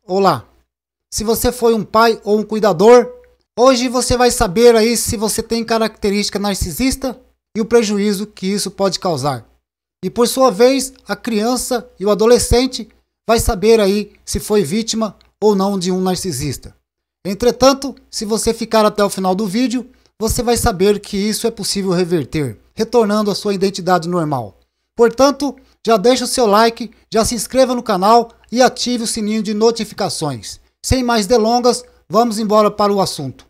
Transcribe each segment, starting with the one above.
Olá, se você foi um pai ou um cuidador, hoje você vai saber aí se você tem característica narcisista e o prejuízo que isso pode causar. E por sua vez, a criança e o adolescente vai saber aí se foi vítima ou não de um narcisista. Entretanto, se você ficar até o final do vídeo, você vai saber que isso é possível reverter, retornando à sua identidade normal. Portanto, já deixa o seu like, já se inscreva no canal e ative o sininho de notificações. Sem mais delongas, vamos embora para o assunto.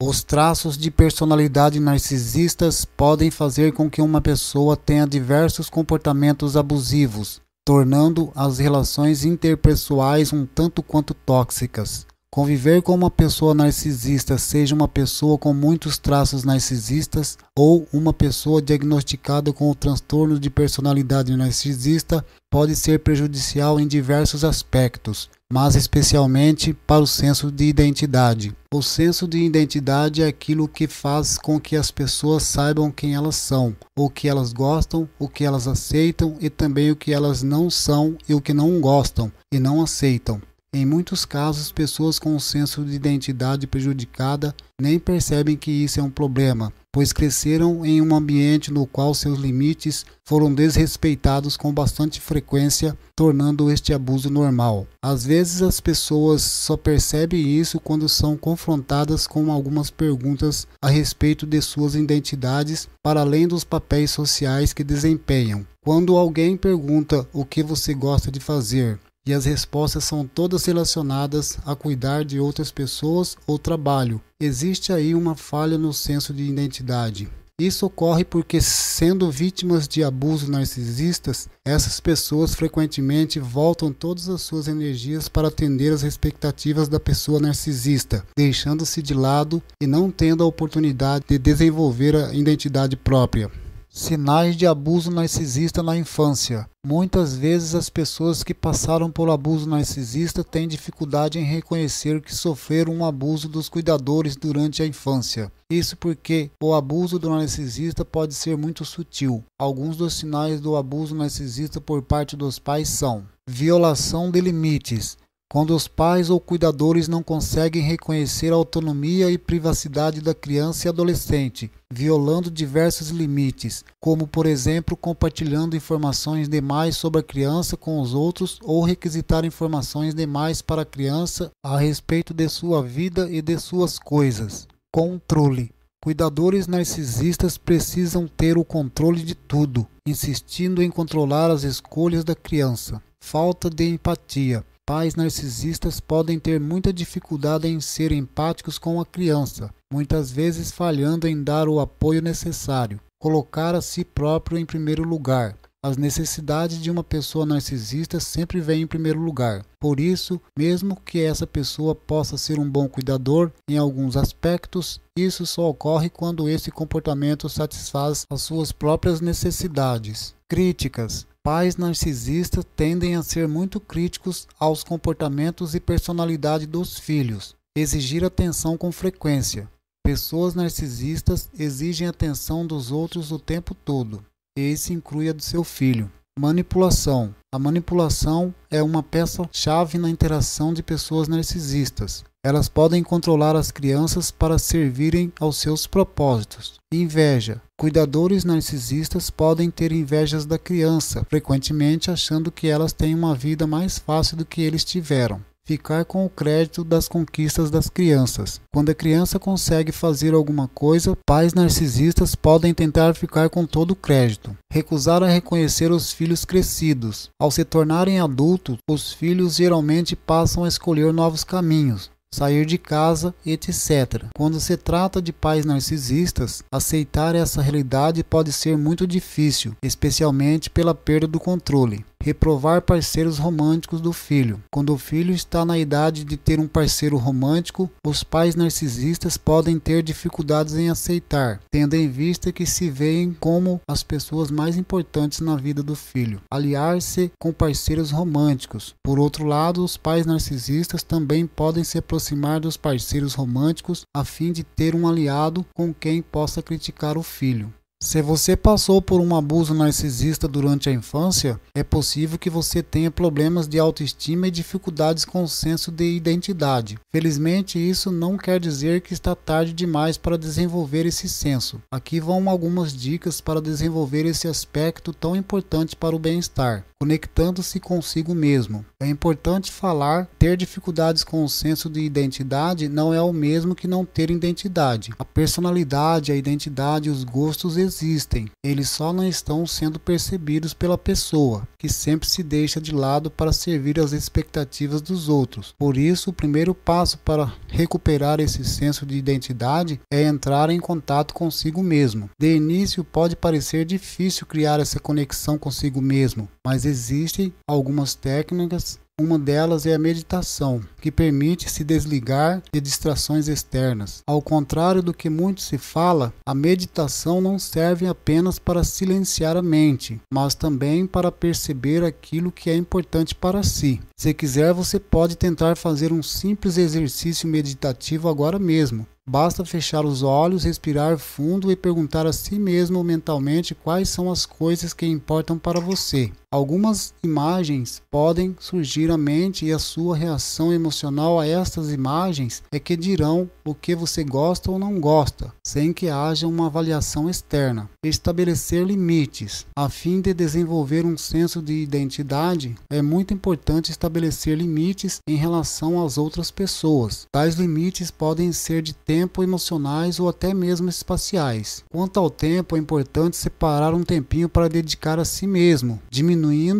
Os traços de personalidade narcisistas podem fazer com que uma pessoa tenha diversos comportamentos abusivos, tornando as relações interpessoais um tanto quanto tóxicas. Conviver com uma pessoa narcisista, seja uma pessoa com muitos traços narcisistas ou uma pessoa diagnosticada com o transtorno de personalidade narcisista, pode ser prejudicial em diversos aspectos, mas especialmente para o senso de identidade. O senso de identidade é aquilo que faz com que as pessoas saibam quem elas são, o que elas gostam, o que elas aceitam e também o que elas não são e o que não gostam e não aceitam. Em muitos casos, pessoas com um senso de identidade prejudicada nem percebem que isso é um problema, pois cresceram em um ambiente no qual seus limites foram desrespeitados com bastante frequência, tornando este abuso normal. Às vezes as pessoas só percebem isso quando são confrontadas com algumas perguntas a respeito de suas identidades, para além dos papéis sociais que desempenham. Quando alguém pergunta o que você gosta de fazer, e as respostas são todas relacionadas a cuidar de outras pessoas ou trabalho, existe aí uma falha no senso de identidade. Isso ocorre porque, sendo vítimas de abusos narcisistas, essas pessoas frequentemente voltam todas as suas energias para atender às expectativas da pessoa narcisista, deixando-se de lado e não tendo a oportunidade de desenvolver a identidade própria. Sinais de abuso narcisista na infância. Muitas vezes as pessoas que passaram por abuso narcisista têm dificuldade em reconhecer que sofreram um abuso dos cuidadores durante a infância. Isso porque o abuso do narcisista pode ser muito sutil. Alguns dos sinais do abuso narcisista por parte dos pais são: violação de limites. Quando os pais ou cuidadores não conseguem reconhecer a autonomia e privacidade da criança e adolescente, violando diversos limites, como por exemplo compartilhando informações demais sobre a criança com os outros ou requisitar informações demais para a criança a respeito de sua vida e de suas coisas. Controle. Cuidadores narcisistas precisam ter o controle de tudo, insistindo em controlar as escolhas da criança. Falta de empatia. Pais narcisistas podem ter muita dificuldade em ser empáticos com a criança, muitas vezes falhando em dar o apoio necessário, colocar a si próprio em primeiro lugar. As necessidades de uma pessoa narcisista sempre vêm em primeiro lugar. Por isso, mesmo que essa pessoa possa ser um bom cuidador em alguns aspectos, isso só ocorre quando esse comportamento satisfaz as suas próprias necessidades. Críticas. Pais narcisistas tendem a ser muito críticos aos comportamentos e personalidade dos filhos, exigir atenção com frequência. Pessoas narcisistas exigem atenção dos outros o tempo todo, e isso inclui a do seu filho. Manipulação. A manipulação é uma peça-chave na interação de pessoas narcisistas. Elas podem controlar as crianças para servirem aos seus propósitos. Inveja. Cuidadores narcisistas podem ter invejas da criança, frequentemente achando que elas têm uma vida mais fácil do que eles tiveram. Ficar com o crédito das conquistas das crianças. Quando a criança consegue fazer alguma coisa, pais narcisistas podem tentar ficar com todo o crédito. Recusar a reconhecer os filhos crescidos. Ao se tornarem adultos, os filhos geralmente passam a escolher novos caminhos, sair de casa, etc. Quando se trata de pais narcisistas, aceitar essa realidade pode ser muito difícil, especialmente pela perda do controle. Reprovar parceiros românticos do filho. Quando o filho está na idade de ter um parceiro romântico, os pais narcisistas podem ter dificuldades em aceitar, tendo em vista que se veem como as pessoas mais importantes na vida do filho. Aliar-se com parceiros românticos. Por outro lado, os pais narcisistas também podem se aproximar dos parceiros românticos a fim de ter um aliado com quem possa criticar o filho. Se você passou por um abuso narcisista durante a infância, é possível que você tenha problemas de autoestima e dificuldades com o senso de identidade. Felizmente, isso não quer dizer que está tarde demais para desenvolver esse senso. Aqui vão algumas dicas para desenvolver esse aspecto tão importante para o bem-estar, conectando-se consigo mesmo. É importante falar, ter dificuldades com o senso de identidade não é o mesmo que não ter identidade. A personalidade, a identidade e os gostos existem, eles só não estão sendo percebidos pela pessoa, que sempre se deixa de lado para servir às expectativas dos outros. Por isso, o primeiro passo para recuperar esse senso de identidade é entrar em contato consigo mesmo. De início, pode parecer difícil criar essa conexão consigo mesmo, mas existem algumas técnicas. Uma delas é a meditação, que permite se desligar de distrações externas. Ao contrário do que muito se fala, a meditação não serve apenas para silenciar a mente, mas também para perceber aquilo que é importante para si. Se quiser, você pode tentar fazer um simples exercício meditativo agora mesmo. Basta fechar os olhos, respirar fundo e perguntar a si mesmo mentalmente quais são as coisas que importam para você. Algumas imagens podem surgir à mente e a sua reação emocional a estas imagens é que dirão o que você gosta ou não gosta, sem que haja uma avaliação externa. Estabelecer limites. A fim de desenvolver um senso de identidade, é muito importante estabelecer limites em relação às outras pessoas. Tais limites podem ser de tempo, emocionais ou até mesmo espaciais. Quanto ao tempo, é importante separar um tempinho para dedicar a si mesmo, diminuindo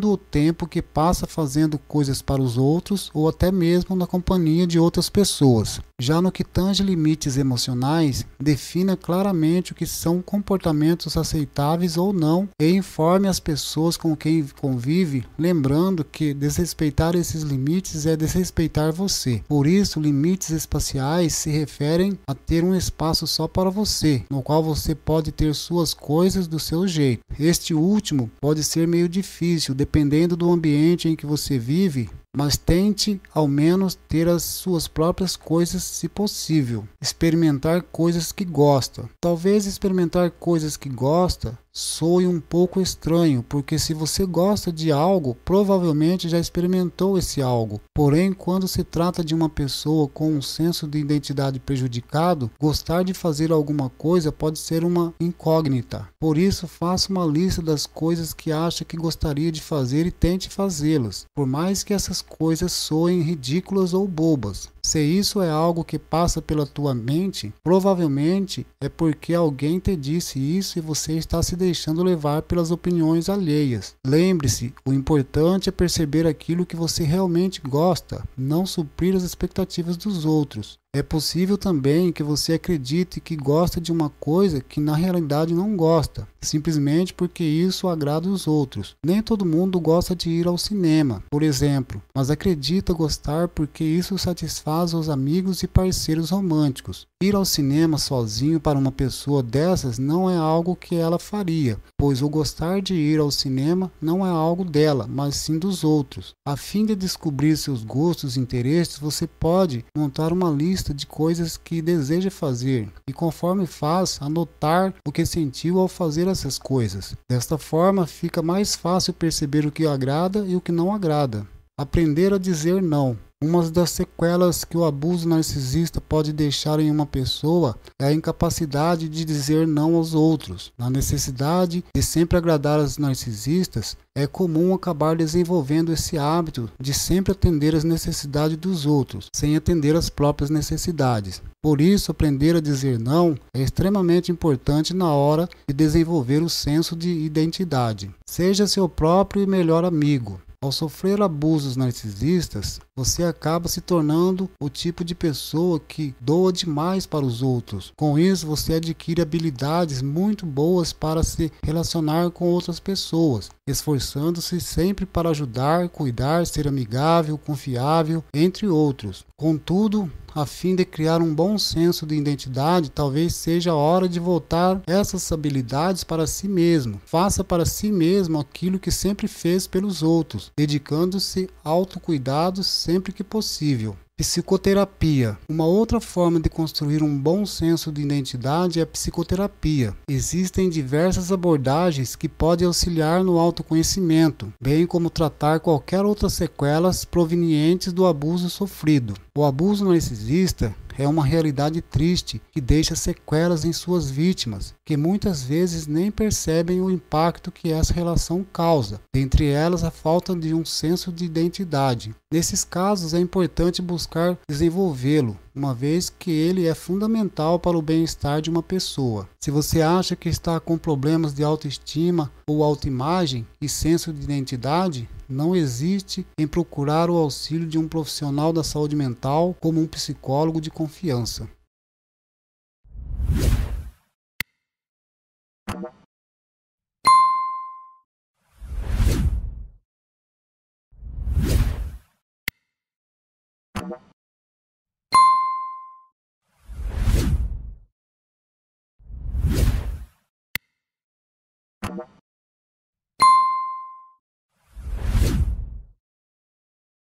o tempo que passa fazendo coisas para os outros ou até mesmo na companhia de outras pessoas. Já no que tange limites emocionais, defina claramente o que são comportamentos aceitáveis ou não e informe as pessoas com quem convive, lembrando que desrespeitar esses limites é desrespeitar você. Por isso, limites espaciais se referem a ter um espaço só para você, no qual você pode ter suas coisas do seu jeito. Este último pode ser meio difícil, dependendo do ambiente em que você vive, mas tente ao menos ter as suas próprias coisas se possível. Experimentar coisas que gosta. Talvez experimentar coisas que gosta soe um pouco estranho, porque se você gosta de algo, provavelmente já experimentou esse algo. Porém, quando se trata de uma pessoa com um senso de identidade prejudicado, gostar de fazer alguma coisa pode ser uma incógnita. Por isso, faça uma lista das coisas que acha que gostaria de fazer e tente fazê-las, por mais que essas coisas soem ridículas ou bobas. Se isso é algo que passa pela tua mente, provavelmente é porque alguém te disse isso e você está se deixando levar pelas opiniões alheias. Lembre-se, o importante é perceber aquilo que você realmente gosta, não suprir as expectativas dos outros. É possível também que você acredite que gosta de uma coisa que na realidade não gosta, simplesmente porque isso agrada os outros. Nem todo mundo gosta de ir ao cinema, por exemplo, mas acredita gostar porque isso satisfaz os amigos e parceiros românticos. Ir ao cinema sozinho para uma pessoa dessas não é algo que ela faria, pois o gostar de ir ao cinema não é algo dela, mas sim dos outros. A fim de descobrir seus gostos e interesses, você pode montar uma lista de coisas que deseja fazer e, conforme faz, anotar o que sentiu ao fazer essas coisas. Desta forma, fica mais fácil perceber o que agrada e o que não agrada. Aprender a dizer não. Uma das sequelas que o abuso narcisista pode deixar em uma pessoa é a incapacidade de dizer não aos outros. Na necessidade de sempre agradar aos narcisistas, é comum acabar desenvolvendo esse hábito de sempre atender às necessidades dos outros, sem atender às próprias necessidades. Por isso, aprender a dizer não é extremamente importante na hora de desenvolver o senso de identidade. Seja seu próprio e melhor amigo. Ao sofrer abusos narcisistas, você acaba se tornando o tipo de pessoa que doa demais para os outros. Com isso, você adquire habilidades muito boas para se relacionar com outras pessoas, esforçando-se sempre para ajudar, cuidar, ser amigável, confiável, entre outros. Contudo, a fim de criar um bom senso de identidade, talvez seja a hora de voltar essas habilidades para si mesmo. Faça para si mesmo aquilo que sempre fez pelos outros, dedicando-se ao autocuidado sempre que possível. Psicoterapia. Uma outra forma de construir um bom senso de identidade é a psicoterapia. Existem diversas abordagens que podem auxiliar no autoconhecimento, bem como tratar qualquer outras sequelas provenientes do abuso sofrido. O abuso narcisista é uma realidade triste que deixa sequelas em suas vítimas, que muitas vezes nem percebem o impacto que essa relação causa, dentre elas a falta de um senso de identidade. Nesses casos é importante buscar desenvolvê-lo, uma vez que ele é fundamental para o bem-estar de uma pessoa. Se você acha que está com problemas de autoestima ou autoimagem e senso de identidade, não hesite em procurar o auxílio de um profissional da saúde mental, como um psicólogo de confiança.